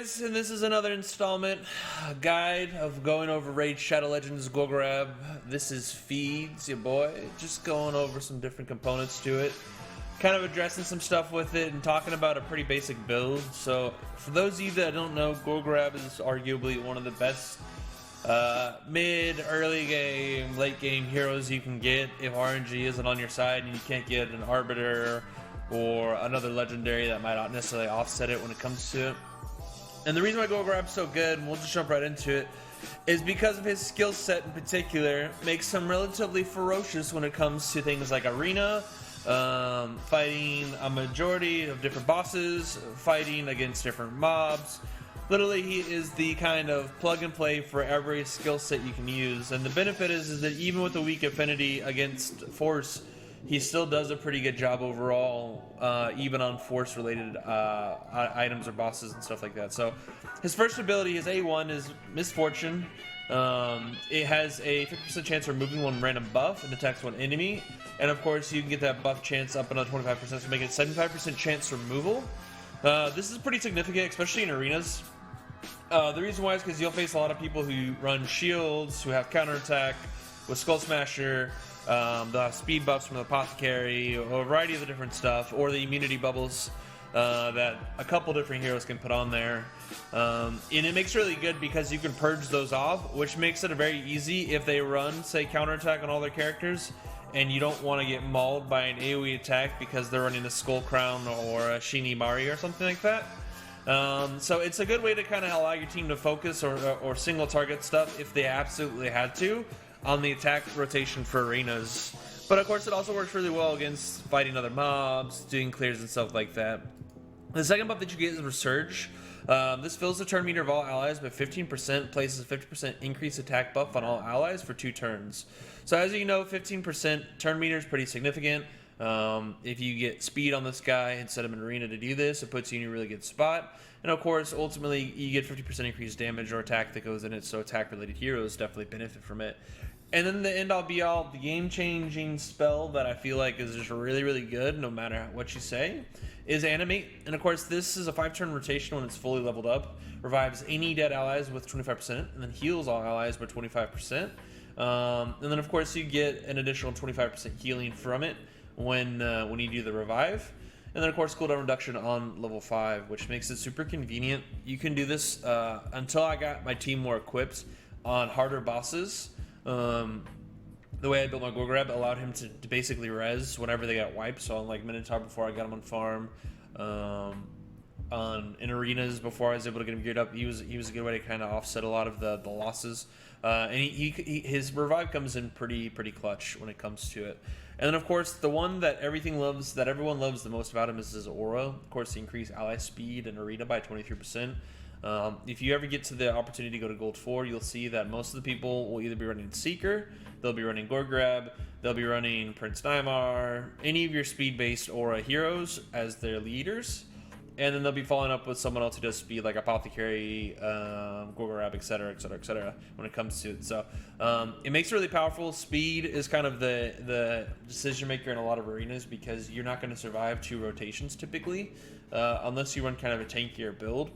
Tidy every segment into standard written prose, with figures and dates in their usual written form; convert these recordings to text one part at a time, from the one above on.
guys, and this is another installment, a guide of going over Raid Shadow Legends Gorgorab. This is Feeds, your boy, just going over some different components to it, kind of addressing some stuff with it, and talking about a pretty basic build. So, for those of you that don't know, Gorgorab is arguably one of the best mid, early game, late game heroes you can get if RNG isn't on your side and you can't get an Arbiter or another legendary that might not necessarily offset it when it comes to it. And the reason why Gorgorab's so good, and we'll just jump right into it, is because of his skill set in particular, makes him relatively ferocious when it comes to things like arena, fighting a majority of different bosses, fighting against different mobs. Literally, he is the kind of plug and play for every skill set you can use. And the benefit is that even with a weak affinity against force, he still does a pretty good job overall, even on force-related items or bosses and stuff like that. So, his first ability, his A1, is Misfortune. It has a 50% chance of removing one random buff and attacks one enemy. And of course, you can get that buff chance up another 25%, so make it 75% chance removal. This is pretty significant, especially in arenas. The reason why is because you'll face a lot of people who run shields, who have counterattack with Skull Smasher. They'll have speed buffs from the Apothecary, or a variety of the different stuff, or the immunity bubbles that a couple different heroes can put on there. And it makes it really good because you can purge those off, which makes it very easy if they run, say, counterattack on all their characters, and you don't want to get mauled by an AoE attack because they're running a Skull Crown or a Shini Mari or something like that. So it's a good way to kind of allow your team to focus or single target stuff if they absolutely had to on the attack rotation for arenas. But of course it also works really well against fighting other mobs, doing clears and stuff like that. The second buff that you get is Resurge. This fills the turn meter of all allies by 15%, places a 50% increased attack buff on all allies for 2 turns. So as you know, 15% turn meter is pretty significant. If you get speed on this guy and set him in arena to do this, it puts you in a really good spot. And of course, ultimately, you get 50% increased damage or attack that goes in it, so attack-related heroes definitely benefit from it. And then the end-all be-all, the game-changing spell that I feel like is just really, really good, no matter what you say, is Animate. And of course, this is a 5-turn rotation when it's fully leveled up. Revives any dead allies with 25%, and then heals all allies by 25%. And then, of course, you get an additional 25% healing from it when you do the revive. And then, of course, cooldown reduction on level 5, which makes it super convenient. You can do this until I got my team more equipped on harder bosses. The way I built my Gorgorab allowed him to basically res whenever they got wiped. So on like Minotaur before I got him on farm, in arenas before I was able to get him geared up, he was a good way to kind of offset a lot of the losses. And his revive comes in pretty clutch when it comes to it. And then of course the one that everyone loves the most about him is his aura. Of course, he increased ally speed in arena by 23%. If you ever get to the opportunity to go to Gold 4, you'll see that most of the people will either be running Seeker, they'll be running Gorgorab, they'll be running Prince Nymar, any of your speed-based aura heroes as their leaders, and then they'll be following up with someone else who does speed, like Apothecary, Gorgorab, etc., when it comes to it. So it makes it really powerful. Speed is kind of the decision maker in a lot of arenas because you're not going to survive 2 rotations typically, unless you run kind of a tankier build.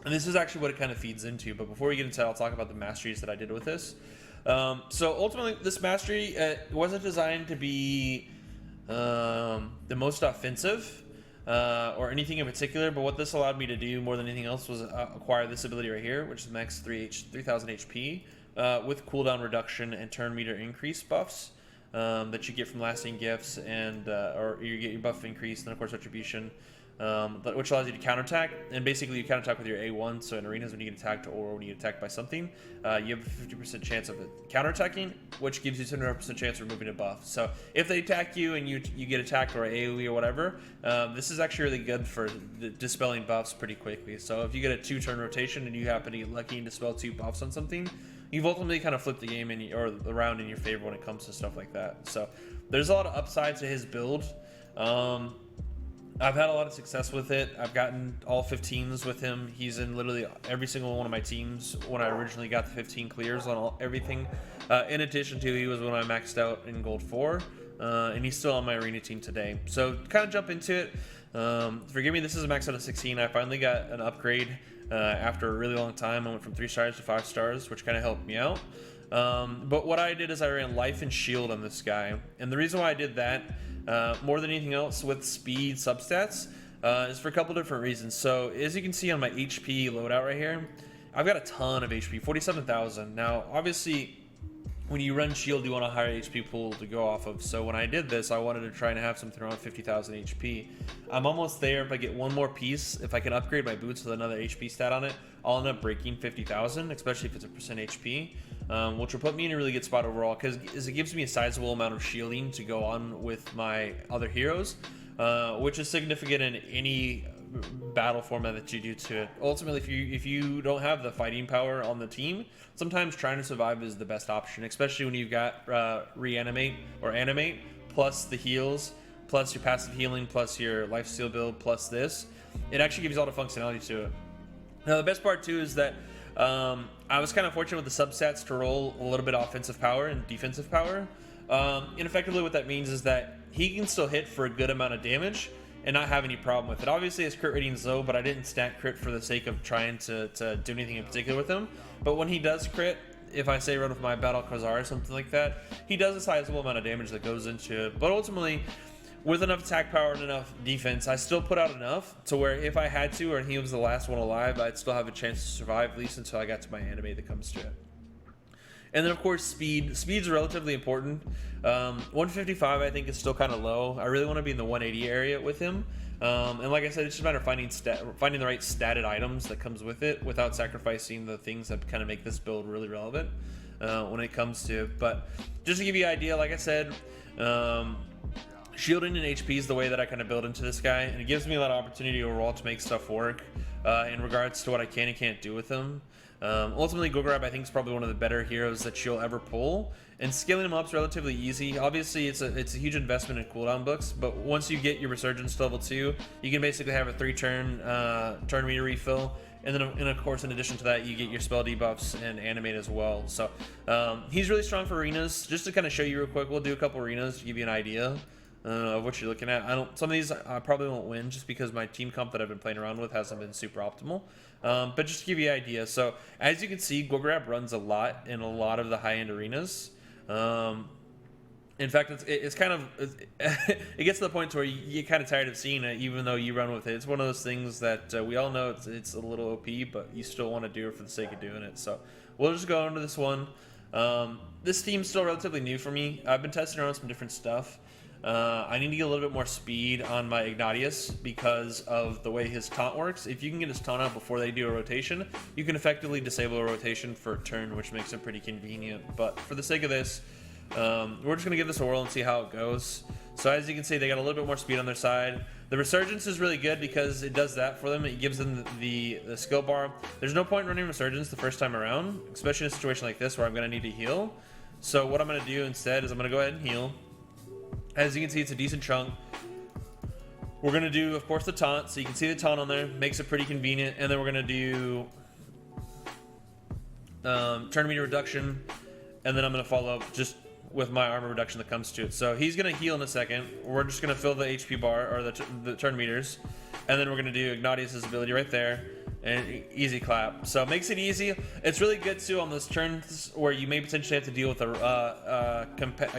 And this is actually what it kind of feeds into. But before we get into that, I'll talk about the masteries that I did with this. So ultimately, this mastery wasn't designed to be the most offensive or anything in particular. But what this allowed me to do more than anything else was acquire this ability right here, which is max 3000 HP with cooldown reduction and turn meter increase buffs that you get from lasting gifts, and or you get your buff increase, and then of course retribution. Which allows you to counterattack, and basically you counterattack with your A1. So in arenas, when you get attacked or when you get attacked by something, you have a 50% chance of it counterattacking, which gives you 75% chance of removing a buff. So if they attack you and you get attacked or AoE or whatever, this is actually really good for dispelling buffs pretty quickly. So if you get a 2-turn rotation and you happen to get lucky and dispel 2 buffs on something, you've ultimately kind of flipped the game or the round in your favor when it comes to stuff like that. So there's a lot of upside to his build. I've had a lot of success with it. I've gotten all 15s with him. He's in literally every single one of my teams when I originally got the 15 clears on everything. In addition to, he was when I maxed out in Gold 4. And he's still on my arena team today. So kind of jump into it. Forgive me, this is a max out of 16. I finally got an upgrade after a really long time. I went from 3 stars to 5 stars, which kind of helped me out. But what I did is I ran life and shield on this guy. And the reason why I did that, more than anything else with speed substats, is for a couple different reasons. So as you can see on my HP loadout right here, I've got a ton of HP, 47,000. Now, obviously, when you run shield, you want a higher HP pool to go off of. So when I did this, I wanted to try and have something around 50,000 HP. I'm almost there. If I get one more piece, if I can upgrade my boots with another HP stat on it, I'll end up breaking 50,000, especially if it's a percent HP, which will put me in a really good spot overall because it gives me a sizable amount of shielding to go on with my other heroes, which is significant in any battle format that you do to it. Ultimately, if you don't have the fighting power on the team, sometimes trying to survive is the best option, especially when you've got reanimate or animate plus the heals plus your passive healing plus your lifesteal build plus this. It actually gives you all the functionality to it. Now the best part too is that I was kind of fortunate with the substats to roll a little bit of offensive power and defensive power, and effectively what that means is that he can still hit for a good amount of damage and not have any problem with it. Obviously his crit rating is low, but I didn't stat crit for the sake of trying to do anything in particular with him. But when he does crit, if I say run with my Battle Khazar or something like that, he does a sizable amount of damage that goes into it. But ultimately, with enough attack power and enough defense, I still put out enough to where if I had to, or he was the last one alive, I'd still have a chance to survive, at least until I got to my anime that comes to it. And then of course speed. Speed's relatively important. 155 I think is still kind of low. I really want to be in the 180 area with him. And like I said, it's just a matter of finding the right statted items that comes with it without sacrificing the things that kind of make this build really relevant when it comes to it. But just to give you an idea, like I said, shielding and HP is the way that I kind of build into this guy, and it gives me a lot of opportunity overall to make stuff work in regards to what I can and can't do with him. Ultimately, Gorgorab I think is probably one of the better heroes that you'll ever pull, and scaling him up is relatively easy. Obviously, it's a huge investment in cooldown books, but once you get your Resurgence to level 2, you can basically have a 3-turn meter refill, and then of course in addition to that you get your spell debuffs and animate as well. So he's really strong for arenas. Just to kind of show you real quick, we'll do a couple arenas to give you an idea of what you're looking at. Some of these I probably won't win just because my team comp that I've been playing around with hasn't been super optimal. But just to give you an idea, so as you can see, Gorgorab runs a lot in a lot of the high-end arenas. In fact, it's kind of it gets to the point where you get kind of tired of seeing it, even though you run with it. It's one of those things that we all know it's a little OP, but you still want to do it for the sake of doing it. So we'll just go into this one. This team's still relatively new for me. I've been testing around some different stuff. I need to get a little bit more speed on my Ignatius because of the way his taunt works. If you can get his taunt out before they do a rotation, you can effectively disable a rotation for a turn, which makes it pretty convenient. But for the sake of this, we're just going to give this a whirl and see how it goes. So as you can see, they got a little bit more speed on their side. The Resurgence is really good because it does that for them. It gives them the skill bar. There's no point in running Resurgence the first time around, especially in a situation like this where I'm going to need to heal. So what I'm going to do instead is I'm going to go ahead and heal. As you can see, it's a decent chunk. We're going to do, of course, the taunt. So you can see the taunt on there. Makes it pretty convenient. And then we're going to do turn meter reduction. And then I'm going to follow up just with my armor reduction that comes to it. So he's going to heal in a second. We're just going to fill the HP bar, or the turn meters. And then we're going to do Ignatius' ability right there. And easy clap. So it makes it easy. It's really good too on those turns where you may potentially have to deal with a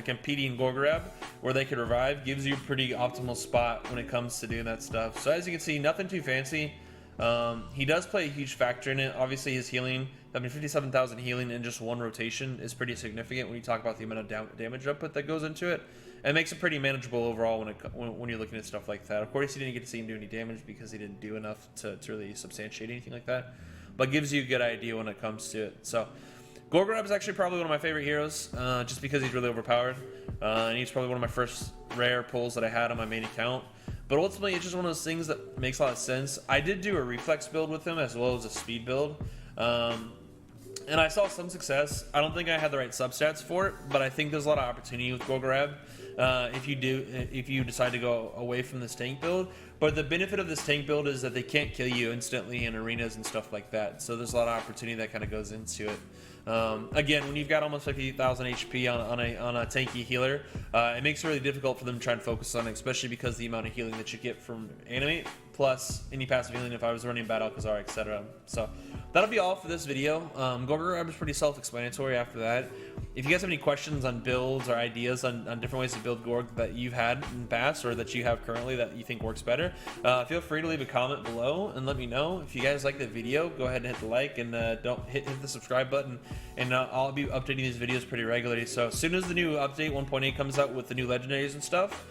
competing Gorgorab where they could revive. Gives you a pretty optimal spot when it comes to doing that stuff. So as you can see, nothing too fancy. He does play a huge factor in it. Obviously his healing, 57,000 healing in just one rotation is pretty significant when you talk about the amount of damage output that goes into it. It makes it pretty manageable overall when you're looking at stuff like that. Of course, you didn't get to see him do any damage because he didn't do enough to really substantiate anything like that, but gives you a good idea when it comes to it. So Gorgorab is actually probably one of my favorite heroes, just because he's really overpowered, and he's probably one of my first rare pulls that I had on my main account. But ultimately, it's just one of those things that makes a lot of sense. I did do a reflex build with him as well as a speed build. And I saw some success. I don't think I had the right substats for it, but I think there's a lot of opportunity with Gorgorab if you decide to go away from this tank build. But the benefit of this tank build is that they can't kill you instantly in arenas and stuff like that. So there's a lot of opportunity that kind of goes into it. Again, when you've got almost 50,000 HP on a tanky healer, it makes it really difficult for them to try and focus on it, especially because the amount of healing that you get from animate, plus any passive healing if I was running Bad Alcazar, etc. So that'll be all for this video. Gorgorab is pretty self-explanatory after that. If you guys have any questions on builds or ideas on different ways to build Gorg that you've had in the past or that you have currently that you think works better, feel free to leave a comment below and let me know. If you guys like the video, go ahead and hit the like, and don't hit the subscribe button, and I'll be updating these videos pretty regularly. So as soon as the new update 1.8 comes out with the new legendaries and stuff,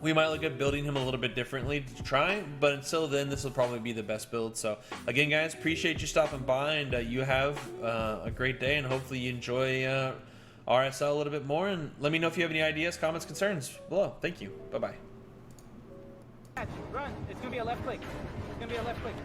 we might look at building him a little bit differently to try, but until then, this will probably be the best build. So again, guys, appreciate you stopping by, and you have a great day, and hopefully you enjoy RSL a little bit more, and let me know if you have any ideas, comments, concerns below. Thank you. Bye-bye. Run. It's going to be a left click. It's going to be a left click.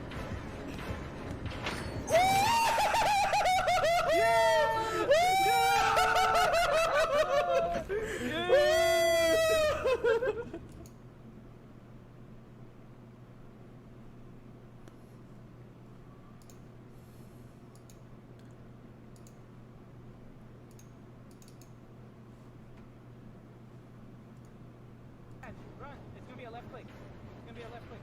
Run. It's going to be a left click. It's going to be a left click.